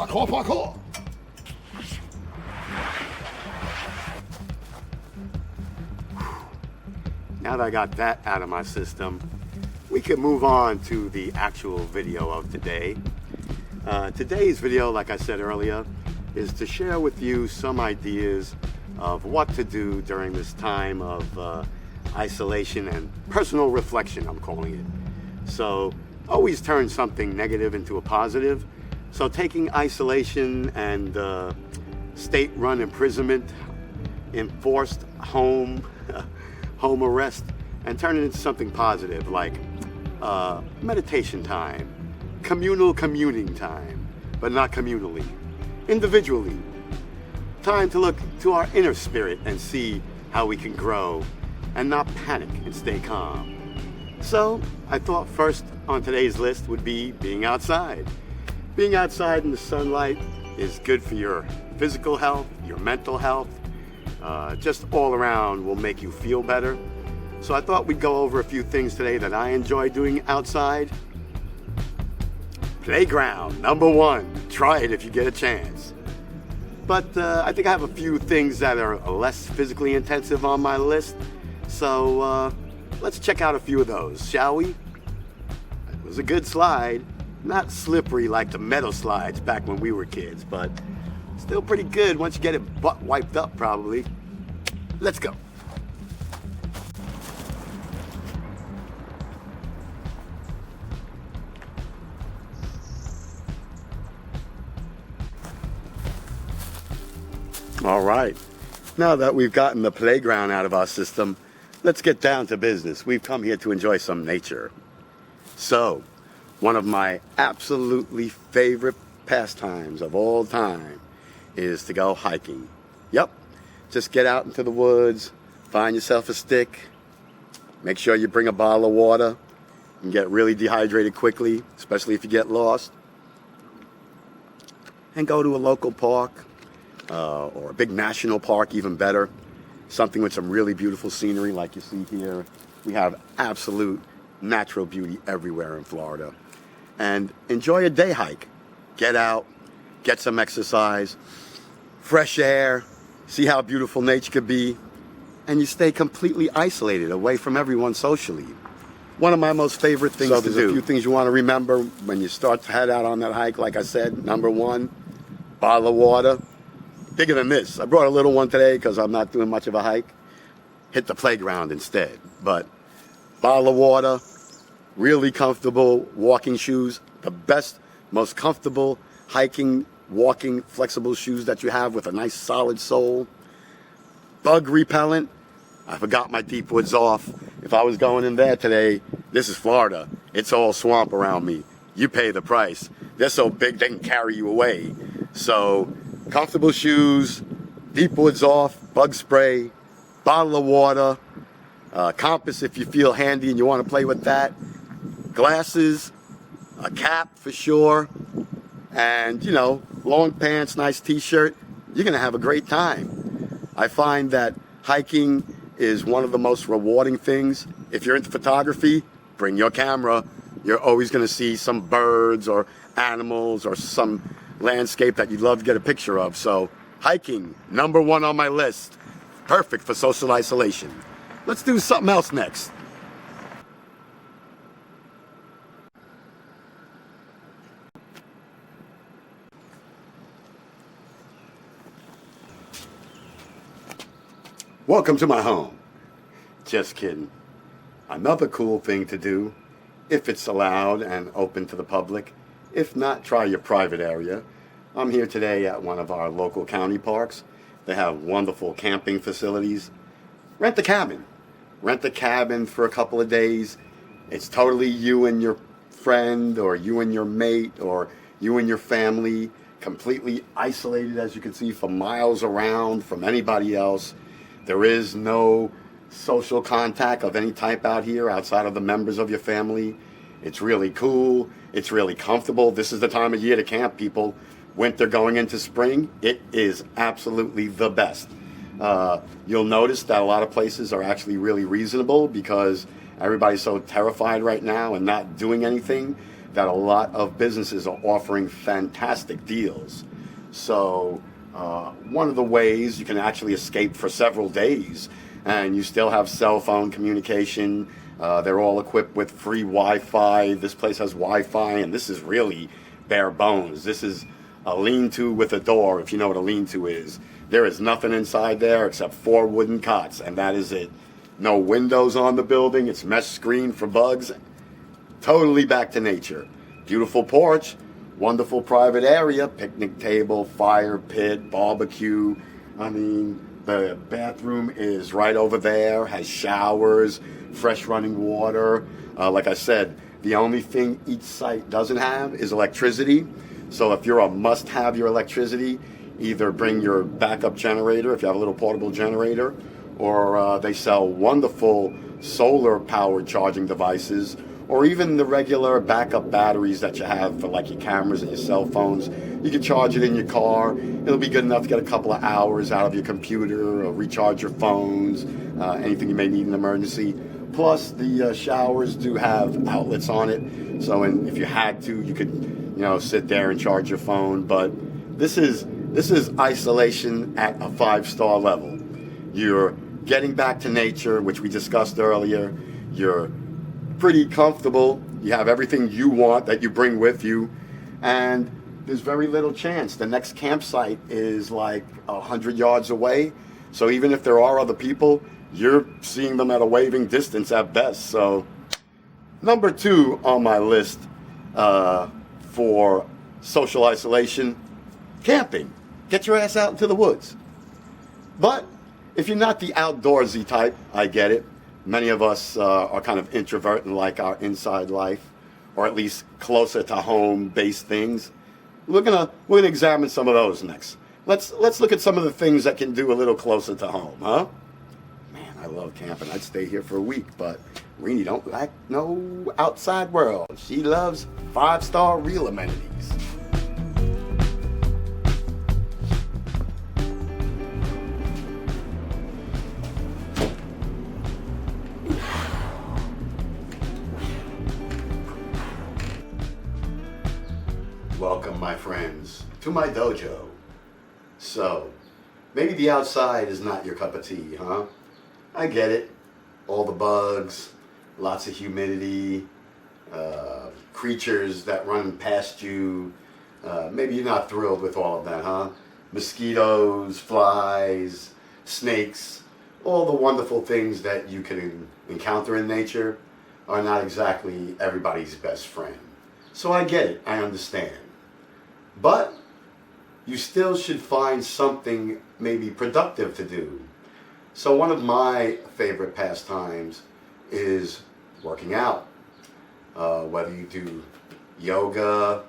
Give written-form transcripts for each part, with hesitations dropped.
Parkour, parkour. Now that I got that out of my system, we can move on to the actual video of today. Today's video, like I said earlier, is to share with you some ideas of what to do during this time of isolation and personal reflection, I'm calling it. So always turn something negative into a positive. So taking isolation and state-run imprisonment, enforced home arrest, and turn it into something positive like meditation time, communal communing time, but not communally, individually. Time to look to our inner spirit and see how we can grow and not panic and stay calm. So I thought first on today's list would be being outside. Being outside in the sunlight is good for your physical health, your mental health, just all around will make you feel better. So I thought we'd go over a few things today that I enjoy doing outside. Playground, number one. Try it if you get a chance. But I think I have a few things that are less physically intensive on my list. So let's check out a few of those, shall we? It was a good slide. Not slippery like the metal slides back when we were kids, but still pretty good once you get it butt wiped up, probably. Let's go. All right, now that we've gotten the playground out of our system, let's get down to business. We've come here to enjoy some nature. So, one of my absolutely favorite pastimes of all time is to go hiking. Yep, just get out into the woods, find yourself a stick, make sure you bring a bottle of water, and get really dehydrated quickly, especially if you get lost, and go to a local park, or a big national park, even better. Something with some really beautiful scenery like you see here. We have absolute natural beauty everywhere in Florida. And enjoy a day hike. Get out, get some exercise, fresh air, see how beautiful nature could be, and you stay completely isolated away from everyone socially. One of my most favorite things to do. So there's a few things you want to remember when you start to head out on that hike. Like I said, number one, bottle of water. Bigger than this. I brought a little one today because I'm not doing much of a hike. Hit the playground instead. But bottle of water, really comfortable walking shoes, the best, most comfortable hiking, walking, flexible shoes that you have with a nice solid sole. Bug repellent. I forgot my deep woods off. If I was going in there today, this is Florida. It's all swamp around me. You pay the price. They're so big they can carry you away. So comfortable shoes, deep woods off, bug spray, bottle of water, compass if you feel handy and you want to play with that, glasses, a cap for sure, and long pants, nice t-shirt. You're going to have a great time. I find that hiking is one of the most rewarding things. If you're into photography, bring your camera. You're always going to see some birds or animals or some landscape that you'd love to get a picture of. So hiking, number one on my list. Perfect for social isolation. Let's do something else next. Welcome to my home. Just kidding. Another cool thing to do, if it's allowed and open to the public. If not, try your private area. I'm here today at one of our local county parks. They have wonderful camping facilities. Rent a cabin. Rent a cabin for a couple of days. It's totally you and your friend, or you and your mate, or you and your family, completely isolated, as you can see, for miles around from anybody else. There is no social contact of any type out here outside of the members of your family. It's really cool. It's really comfortable. This is the time of year to camp, people. Winter going into spring, it is absolutely the best. You'll notice that a lot of places are actually really reasonable because everybody's so terrified right now and not doing anything. that a lot of businesses are offering fantastic deals. So one of the ways you can actually escape for several days, and you still have cell phone communication. They're all equipped with free Wi-Fi. This place has Wi-Fi, and this is really bare bones. This is a lean-to with a door, if you know what a lean-to is. There is nothing inside there except 4 wooden cots, and that is it. No windows on the building. It's mesh screen for bugs. Totally back to nature. Beautiful porch, wonderful private area, picnic table, fire pit, barbecue. I mean, the bathroom is right over there, has showers, fresh running water. Like I said, the only thing each site doesn't have is electricity. So if you're a must-have your electricity, either bring your backup generator if you have a little portable generator, or they sell wonderful solar-powered charging devices, or even the regular backup batteries that you have for like your cameras and your cell phones. You can charge it in your car. It'll be good enough to get a couple of hours out of your computer, or recharge your phones, anything you may need in an emergency. Plus, the showers do have outlets on it, so if you had to, you could, sit there and charge your phone. But this is isolation at a 5-star level. You're getting back to nature, which we discussed earlier. You're pretty comfortable. You have everything you want that you bring with you, and there's very little chance. The next campsite is like 100 yards away, so even if there are other people, you're seeing them at a waving distance at best. So number 2 on my list for social isolation, camping. Get your ass out into the woods. But if you're not the outdoorsy type, I get it. Many of us are kind of introvert and like our inside life, or at least closer to home-based things. We're gonna examine some of those next. Let's look at some of the things that can do a little closer to home, huh? Man, I love camping. I'd stay here for a week, but Renee don't like no outside world. She loves 5-star real amenities. Welcome, my friends, to my dojo. So, maybe the outside is not your cup of tea, huh? I get it. All the bugs, lots of humidity, creatures that run past you. Maybe you're not thrilled with all of that, huh? Mosquitoes, flies, snakes, all the wonderful things that you can encounter in nature are not exactly everybody's best friend. So I get it, I understand. But you still should find something maybe productive to do. So one of my favorite pastimes is working out. Whether you do yoga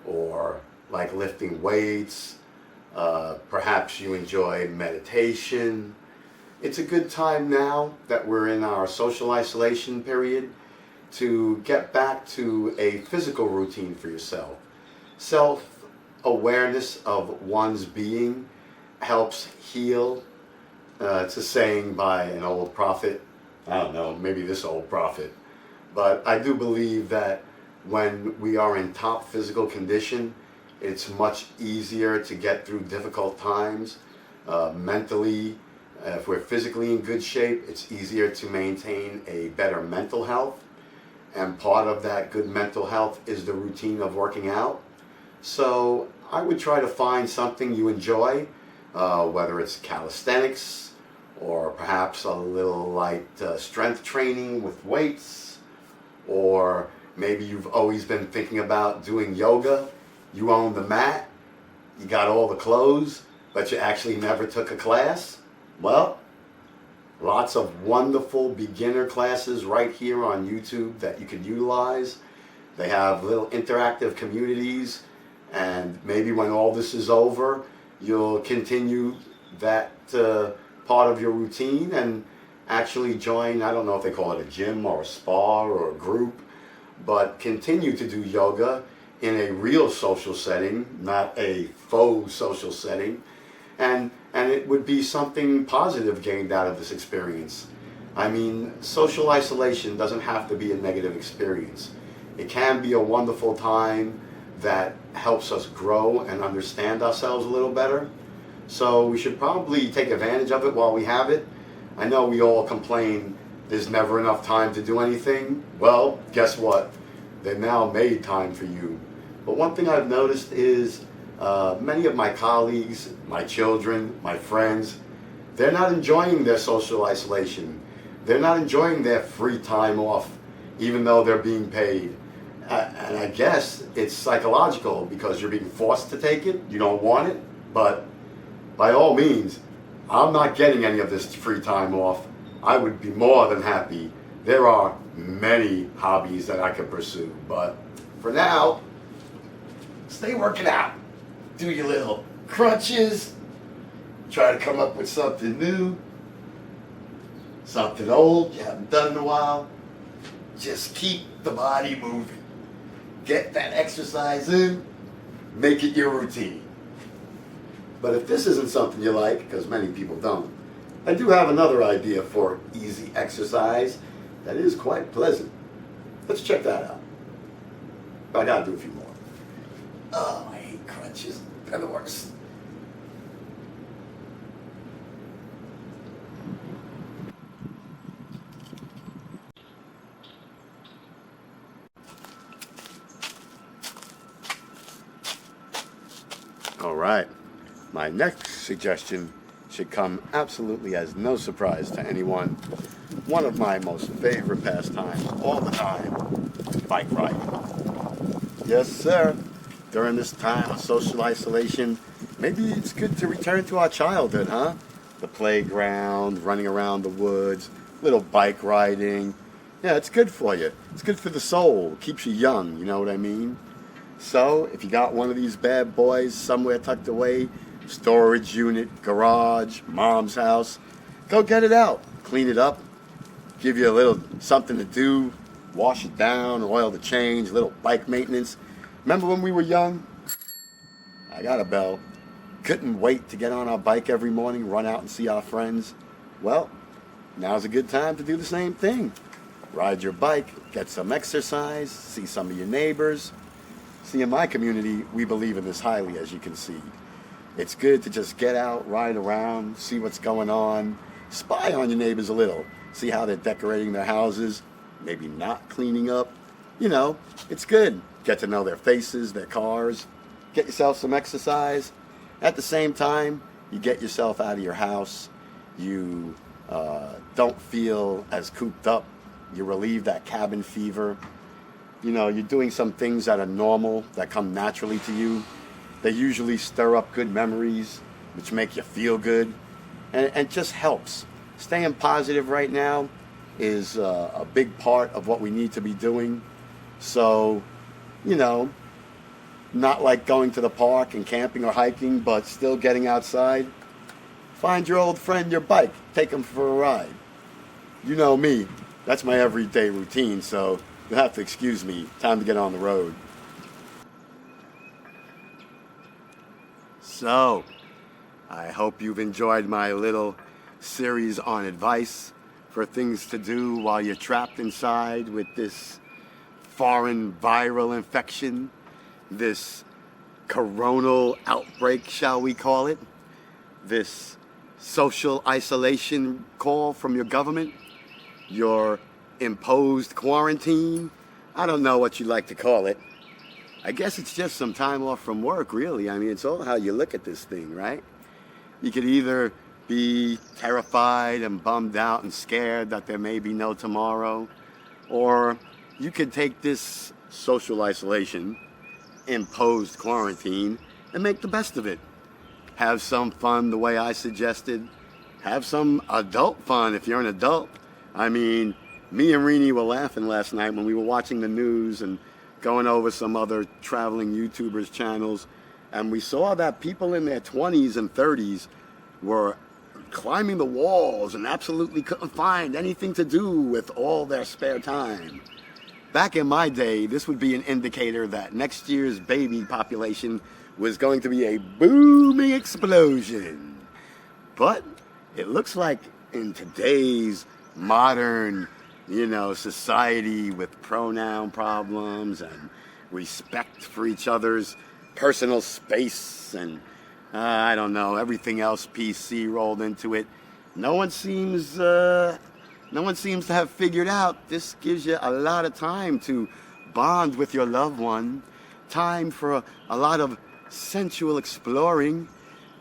or like lifting weights, perhaps you enjoy meditation. It's a good time now that we're in our social isolation period to get back to a physical routine for yourself. Self-awareness of one's being helps heal. It's a saying by an old prophet. I don't know, maybe this old prophet. But I do believe that when we are in top physical condition, it's much easier to get through difficult times. Mentally, if we're physically in good shape, it's easier to maintain a better mental health. And part of that good mental health is the routine of working out. So I would try to find something you enjoy, whether it's calisthenics or perhaps a little light strength training with weights, or maybe you've always been thinking about doing yoga. You own the mat, you got all the clothes, but you actually never took a class. Well, lots of wonderful beginner classes right here on YouTube that you can utilize. They have little interactive communities, and maybe when all this is over, you'll continue that part of your routine and actually join, I don't know if they call it a gym or a spa or a group, but continue to do yoga in a real social setting, not a faux social setting. And it would be something positive gained out of this experience. I mean, social isolation doesn't have to be a negative experience. It can be a wonderful time that helps us grow and understand ourselves a little better. So we should probably take advantage of it while we have it. I know we all complain there's never enough time to do anything. Well, guess what? They've now made time for you. But one thing I've noticed is many of my colleagues, my children, my friends, they're not enjoying their social isolation. They're not enjoying their free time off, even though they're being paid. And I guess it's psychological because you're being forced to take it. You don't want it, but by all means, I'm not getting any of this free time off. I would be more than happy. There are many hobbies that I could pursue, but for now, stay working out. Do your little crunches. Try to come up with something new, something old you haven't done in a while. Just keep the body moving. Get that exercise in. Make it your routine. But if this isn't something you like, because many people don't, I do have another idea for easy exercise that is quite pleasant. Let's check that out. But I gotta do a few more. Oh, I hate crunches. They're the worst. All right. My next suggestion should come absolutely as no surprise to anyone. One of my most favorite pastimes all the time, bike riding. Yes, sir. During this time of social isolation, maybe it's good to return to our childhood, huh? The playground, running around the woods, little bike riding. Yeah, it's good for you. It's good for the soul. Keeps you young, you know what I mean? So, if you got one of these bad boys somewhere tucked away, storage unit, garage, mom's house, go get it out. Clean it up. Give you a little something to do. Wash it down, oil the change, little bike maintenance. Remember when we were young? I got a bell. Couldn't wait to get on our bike every morning, run out and see our friends. Well, now's a good time to do the same thing. Ride your bike, get some exercise, see some of your neighbors. See, in my community, we believe in this highly, as you can see. It's good to just get out, ride around, see what's going on, spy on your neighbors a little, see how they're decorating their houses, maybe not cleaning up. You know, it's good. Get to know their faces, their cars, get yourself some exercise. At the same time, you get yourself out of your house, you don't feel as cooped up, you relieve that cabin fever. You know, you're doing some things that are normal, that come naturally to you. They usually stir up good memories, which make you feel good, and just helps. Staying positive right now is a big part of what we need to be doing. So, you know, not like going to the park and camping or hiking, but still getting outside. Find your old friend your bike, take him for a ride. You know me, that's my everyday routine, so you'll have to excuse me. Time to get on the road. So, I hope you've enjoyed my little series on advice for things to do while you're trapped inside with this foreign viral infection, this coronal outbreak, shall we call it, this social isolation call from your government, your imposed quarantine. I don't know what you like to call it. I guess it's just some time off from work, really. I mean, it's all how you look at this thing, right? You could either be terrified and bummed out and scared that there may be no tomorrow, or you could take this social isolation, imposed quarantine, and make the best of it. Have some fun the way I suggested. Have some adult fun if you're an adult. I mean, me and Rini were laughing last night when we were watching the news and going over some other traveling YouTubers' channels, and we saw that people in their 20s and 30s were climbing the walls and absolutely couldn't find anything to do with all their spare time. Back in my day, this would be an indicator that next year's baby population was going to be a booming explosion. But it looks like in today's modern you know, society with pronoun problems and respect for each other's personal space and I don't know, everything else PC rolled into it. No one seems to have figured out this gives you a lot of time to bond with your loved one, time for a lot of sensual exploring,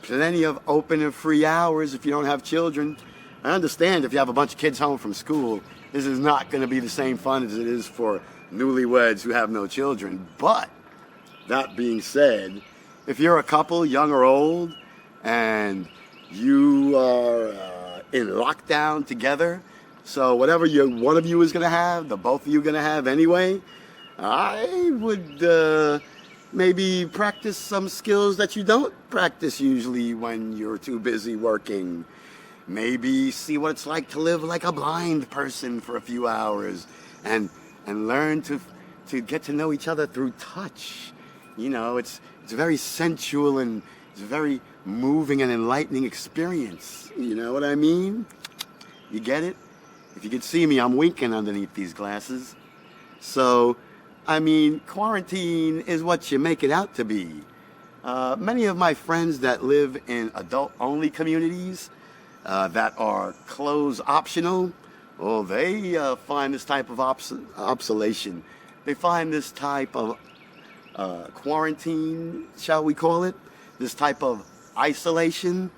plenty of open and free hours if you don't have children. I understand if you have a bunch of kids home from school, this is not going to be the same fun as it is for newlyweds who have no children. But that being said, if you're a couple, young or old, and you are in lockdown together, so whatever one of you is going to have, the both of you going to have anyway, I would maybe practice some skills that you don't practice usually when you're too busy working. Maybe see what it's like to live like a blind person for a few hours and learn to get to know each other through touch. You know, it's a very sensual and it's a very moving and enlightening experience. You know what I mean? You get it? If you could see me, I'm winking underneath these glasses. So, I mean, quarantine is what you make it out to be. Many of my friends that live in adult-only communities that are clothes optional, well, they find this type of obsolation. They find this type of quarantine, shall we call it, this type of isolation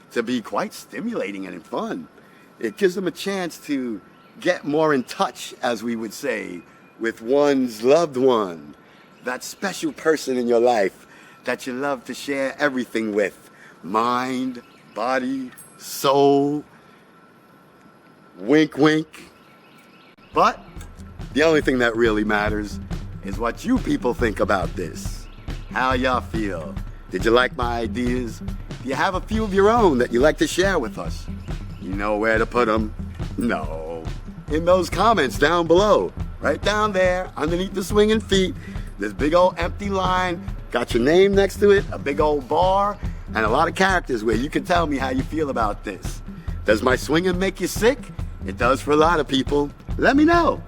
to be quite stimulating and fun. It gives them a chance to get more in touch, as we would say, with one's loved one, that special person in your life that you love to share everything with, mind, body, soul, wink, wink. But the only thing that really matters is what you people think about this. How y'all feel? Did you like my ideas? Do you have a few of your own that you like to share with us? You know where to put them? No. In those comments down below. Right down there, underneath the swinging feet. This big old empty line. Got your name next to it, a big old bar, and a lot of characters where you can tell me how you feel about this. Does my swinging make you sick? It does for a lot of people. Let me know.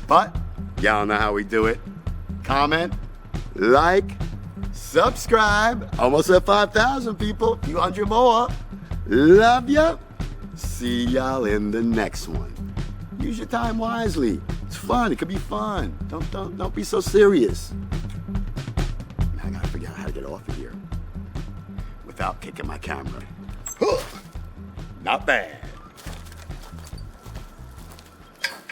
But y'all know how we do it. Comment, like, subscribe. Almost at 5,000 people. A few hundred more. Love ya. See y'all in the next one. Use your time wisely. It's fun. It could be fun. Don't be so serious. Now I gotta figure out how to get off of here without kicking my camera. Not bad.